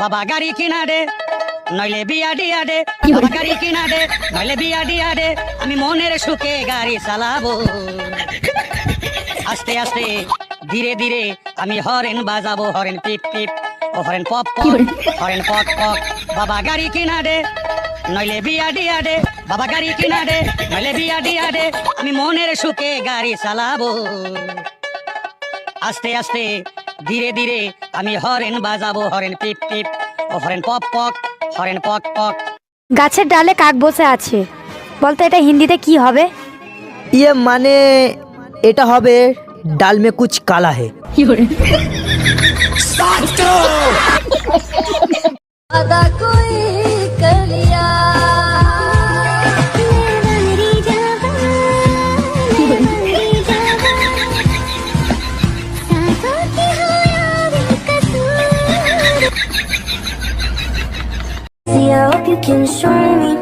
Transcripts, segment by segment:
বাবা গাড়ি কিনা দে নইলে বিয়া দিয়া দে, বাবা গাড়ি কিনা দে নইলে বিয়া দিয়া দে, আমি মনের সুখে গাড়ি চালাবো। আস্তে আস্তে ধীরে ধীরে আমি হরেন বাজাবো, হরেন পিপ পিপ ও হরেন পপ পপ, হরেন পক পক। বাবা গাড়ি কিনা দে নইলে বিয়া দিয়া দে, বাবা গাড়ি কিনা দে নইলে বিয়া দিয়া দে, আমি মনের সুখে গাড়ি চালাবো। আস্তে আস্তে ধীরে ধীরে আমি হরেন বাজাবো, হরেন পিপ পিপ ও হরেন পপ পক, হরেন পক পক। গাছের ডালে কাক বসে আছে, বলতো এটা হিন্দিতে কি হবে? ये माने এটা হবে ডাল মে কুছ কালা হে। আদা কোই কলিয়া See, I hope you can show me.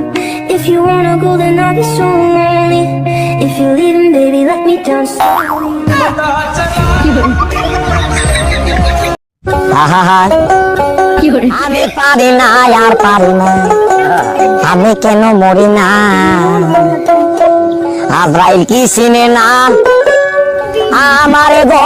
If you wanna go, then I'll be so lonely. If you're leaving, baby, let me down slowly. আমি পারি না আর পারি না, আমি কেন মরি না, আজরাইল কি চিনে না আমারে গো।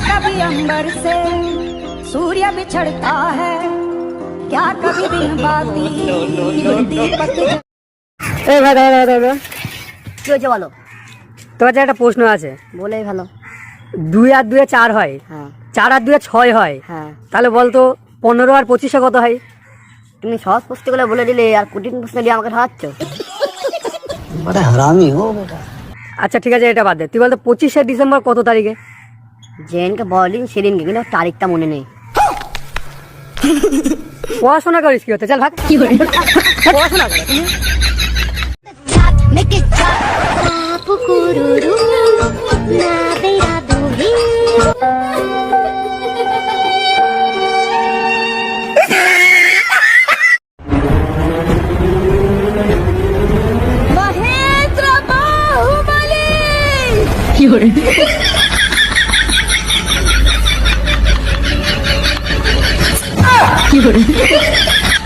कभी अंबर से सूर्य बिछड़ता है, क्या कभी दिन बाती दीपक। এই ভাই দাদা দাদা, কি হয়েছে বলো? তোমার কাছে একটা প্রশ্ন আছে। বলেই ভালো। 2 আর 2 4 হয়, হ্যাঁ 4 আর 2 6 হয়, হ্যাঁ। তাহলে বলতো 15 আর 25 কত হয়? তুমি সহজ প্রশ্নগুলো বলে দিলে আর কঠিন প্রশ্ন দিয়ে আমাকে ঠকাচ্ছ। আচ্ছা ঠিক আছে, এটা বাদ দে, তুই বলতো 25শে ডিসেম্বর কত তারিখে? যেদিনকে বলিন সেদিনকে, কিন্তু তারিখটা মনে নেই। পড়াশোনা করিস কি হতে? চল ভাগ। পড়াশোনা করে তুমি? মহেন্দ্র বাহুবলী কি করে? কি করে?